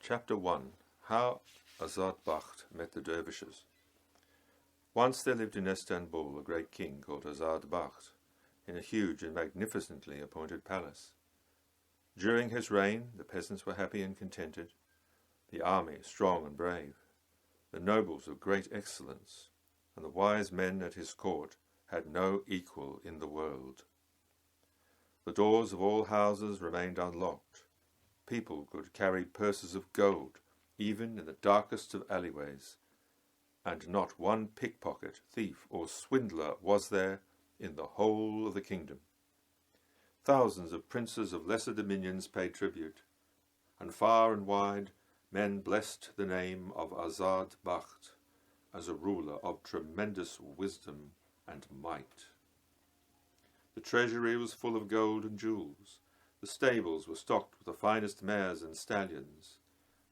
Chapter 1. How Azad Bakht met the Dervishes. Once there lived in Istanbul a great king called Azad Bakht, in a huge and magnificently appointed palace. During his reign the peasants were happy and contented, the army strong and brave, the nobles of great excellence, and the wise men at his court had no equal in the world. The doors of all houses remained unlocked. People could carry purses of gold, even in the darkest of alleyways, and not one pickpocket, thief, or swindler was there in the whole of the kingdom. Thousands of princes of lesser dominions paid tribute, and far and wide men blessed the name of Azad Bakht as a ruler of tremendous wisdom and might. The treasury was full of gold and jewels. The stables were stocked with the finest mares and stallions,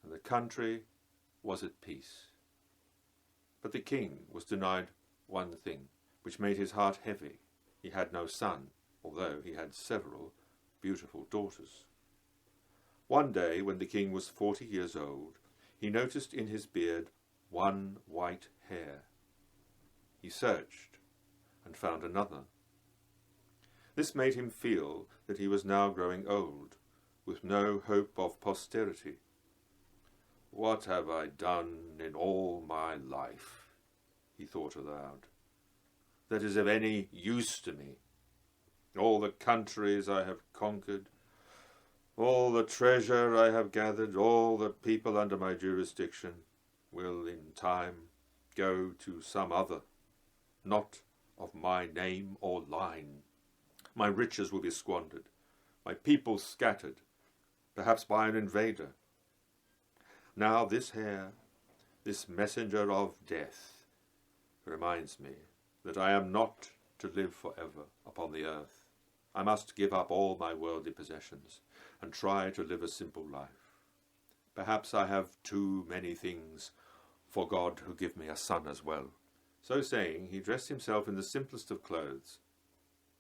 and the country was at peace. But the king was denied one thing, which made his heart heavy. He had no son, although he had several beautiful daughters. One day, when the king was 40 years old, he noticed in his beard one white hair. He searched and found another. This made him feel that he was now growing old, with no hope of posterity. "What have I done in all my life," he thought aloud, "that is of any use to me? All the countries I have conquered, all the treasure I have gathered, all the people under my jurisdiction will in time go to some other, not of my name or line. My riches will be squandered, my people scattered, perhaps by an invader. Now this hair, this messenger of death, reminds me that I am not to live forever upon the earth. I must give up all my worldly possessions and try to live a simple life. Perhaps I have too many things for God who give me a son as well." So saying, he dressed himself in the simplest of clothes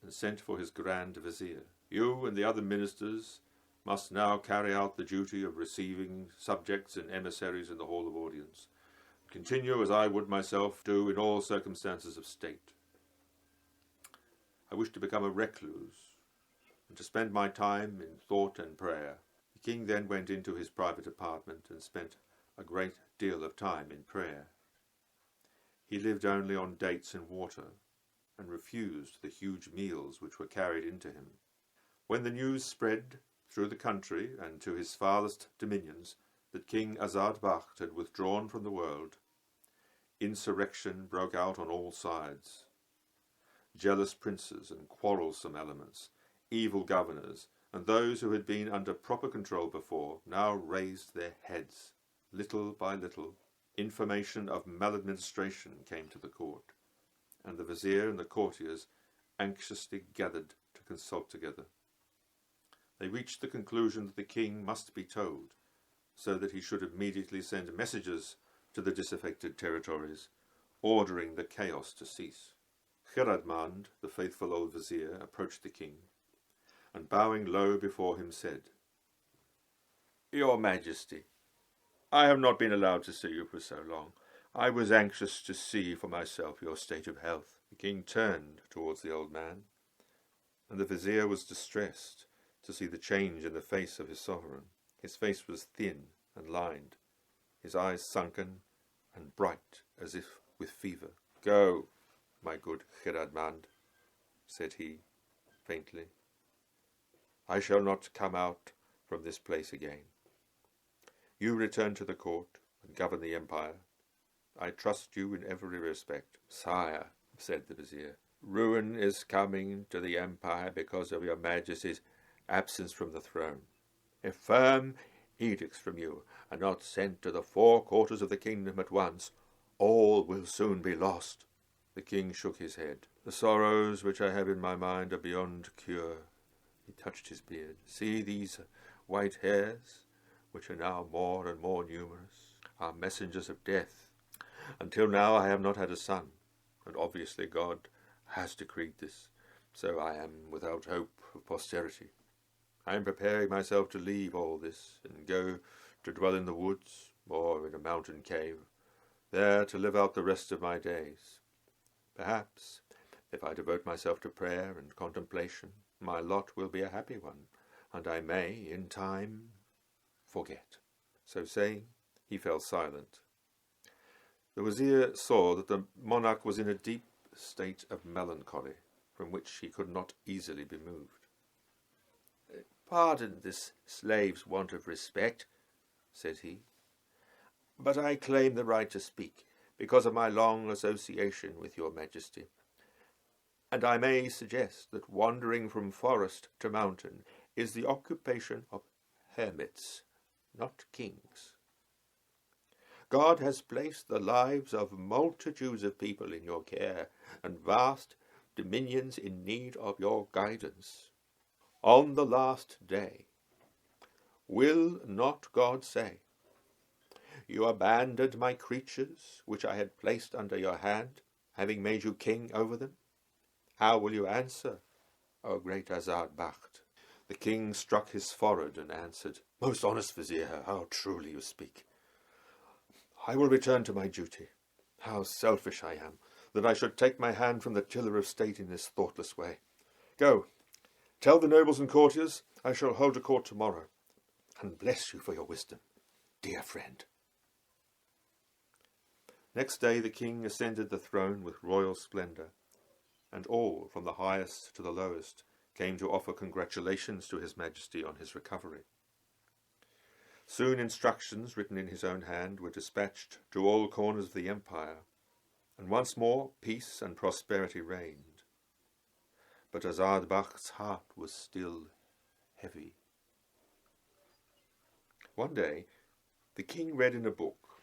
and sent for his grand vizier. "You and the other ministers must now carry out the duty of receiving subjects and emissaries in the hall of audience. Continue as I would myself do in all circumstances of state. I wish to become a recluse and to spend my time in thought and prayer." The king then went into his private apartment and spent a great deal of time in prayer. He lived only on dates and water, and refused the huge meals which were carried into him. When the news spread through the country and to his farthest dominions that King Azad Bakht had withdrawn from the world, insurrection broke out on all sides. Jealous princes and quarrelsome elements, evil governors, and those who had been under proper control before, now raised their heads. Little by little, information of maladministration came to the court, and the vizier and the courtiers anxiously gathered to consult together. They reached the conclusion that the king must be told, so that he should immediately send messages to the disaffected territories, ordering the chaos to cease. Khiradmand, the faithful old vizier, approached the king, and bowing low before him said, "Your Majesty, I have not been allowed to see you for so long. I was anxious to see for myself your state of health." The king turned towards the old man, and the vizier was distressed to see the change in the face of his sovereign. His face was thin and lined, his eyes sunken and bright as if with fever. "Go, my good Khiradmand," said he, faintly. "I shall not come out from this place again. You return to the court and govern the empire. I trust you in every respect." "Sire," said the vizier, "ruin is coming to the empire because of your Majesty's absence from the throne. If firm edicts from you are not sent to the 4 quarters of the kingdom at once, all will soon be lost." The king shook his head. "The sorrows which I have in my mind are beyond cure." He touched his beard. "See these white hairs, which are now more and more numerous, are messengers of death. Until now I have not had a son, and obviously God has decreed this, so I am without hope of posterity. I am preparing myself to leave all this and go to dwell in the woods or in a mountain cave, there to live out the rest of my days. Perhaps, if I devote myself to prayer and contemplation, my lot will be a happy one, and I may, in time, forget." So saying, he fell silent. The Wazir saw that the monarch was in a deep state of melancholy, from which he could not easily be moved. "Pardon this slave's want of respect," said he, "but I claim the right to speak, because of my long association with your Majesty. And I may suggest that wandering from forest to mountain is the occupation of hermits, not kings. God has placed the lives of multitudes of people in your care, and vast dominions in need of your guidance. On the last day, will not God say, 'You abandoned my creatures, which I had placed under your hand, having made you king over them'? How will you answer, O great Azad Bakht?" The king struck his forehead and answered, "Most honest Vizier, how truly you speak. I will return to my duty. How selfish I am, that I should take my hand from the tiller of state in this thoughtless way. Go, tell the nobles and courtiers I shall hold a court tomorrow, and bless you for your wisdom, dear friend." Next day the king ascended the throne with royal splendour, and all, from the highest to the lowest, came to offer congratulations to his Majesty on his recovery. Soon instructions, written in his own hand, were dispatched to all corners of the empire, and once more peace and prosperity reigned. But Azad Bakht's heart was still heavy. One day the king read in a book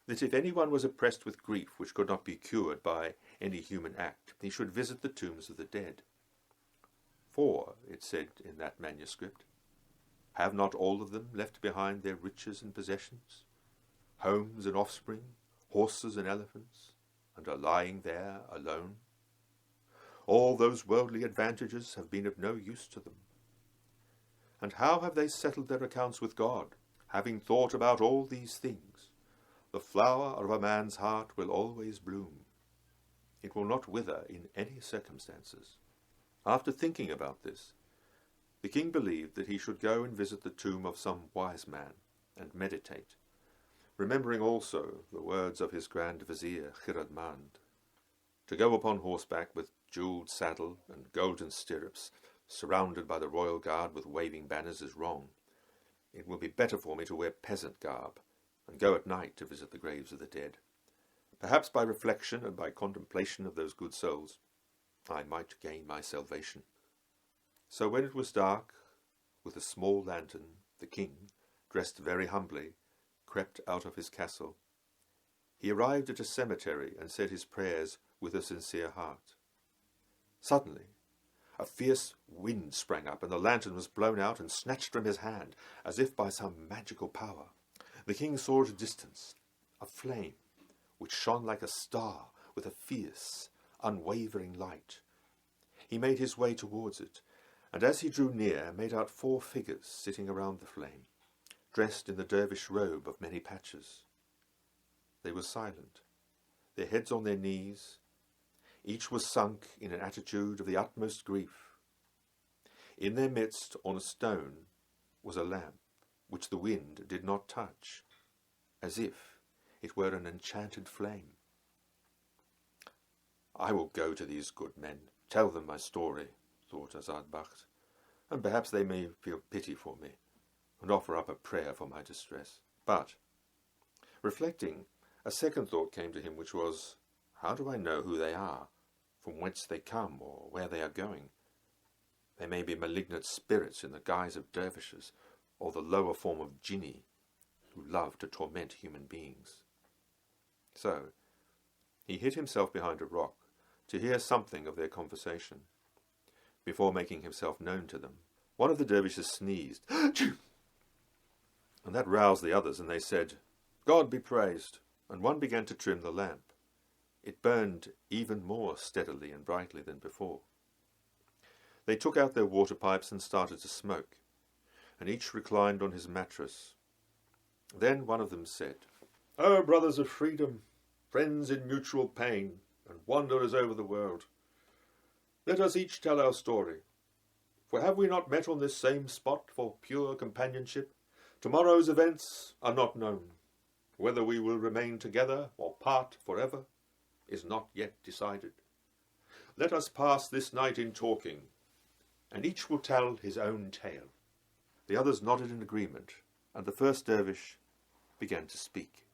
that if anyone was oppressed with grief which could not be cured by any human act, he should visit the tombs of the dead. "For," it said in that manuscript, "have not all of them left behind their riches and possessions, homes and offspring, horses and elephants, and are lying there alone? All those worldly advantages have been of no use to them. And how have they settled their accounts with God, having thought about all these things? The flower of a man's heart will always bloom. It will not wither in any circumstances." After thinking about this, the king believed that he should go and visit the tomb of some wise man and meditate, remembering also the words of his Grand Vizier Khiradmand. To go upon horseback with jewelled saddle and golden stirrups, surrounded by the royal guard with waving banners, is wrong. It will be better for me to wear peasant garb and go at night to visit the graves of the dead. Perhaps by reflection and by contemplation of those good souls, I might gain my salvation. So when it was dark, with a small lantern, the king, dressed very humbly, crept out of his castle. He arrived at a cemetery and said his prayers with a sincere heart. Suddenly, a fierce wind sprang up, and the lantern was blown out and snatched from his hand, as if by some magical power. The king saw at a distance a flame, which shone like a star with a fierce, unwavering light. He made his way towards it, and as he drew near, made out 4 figures sitting around the flame, dressed in the dervish robe of many patches. They were silent, their heads on their knees. Each was sunk in an attitude of the utmost grief. In their midst, on a stone, was a lamp, which the wind did not touch, as if it were an enchanted flame. "I will go to these good men, tell them my story," thought Azad Bakht, "and perhaps they may feel pity for me, and offer up a prayer for my distress." But, reflecting, a second thought came to him, which was, "How do I know who they are, from whence they come, or where they are going? They may be malignant spirits in the guise of dervishes, or the lower form of jinni, who love to torment human beings." So, he hid himself behind a rock to hear something of their conversation. Before making himself known to them, one of the dervishes sneezed, and that roused the others, and they said, "God be praised," and one began to trim the lamp. It burned even more steadily and brightly than before. They took out their water pipes and started to smoke, and each reclined on his mattress, Then one of them said, "O brothers of freedom, friends in mutual pain, and wanderers over the world, let us each tell our story. For have we not met on this same spot for pure companionship? Tomorrow's events are not known. Whether we will remain together or part forever is not yet decided. Let us pass this night in talking, and each will tell his own tale." The others nodded in agreement, and the first dervish began to speak.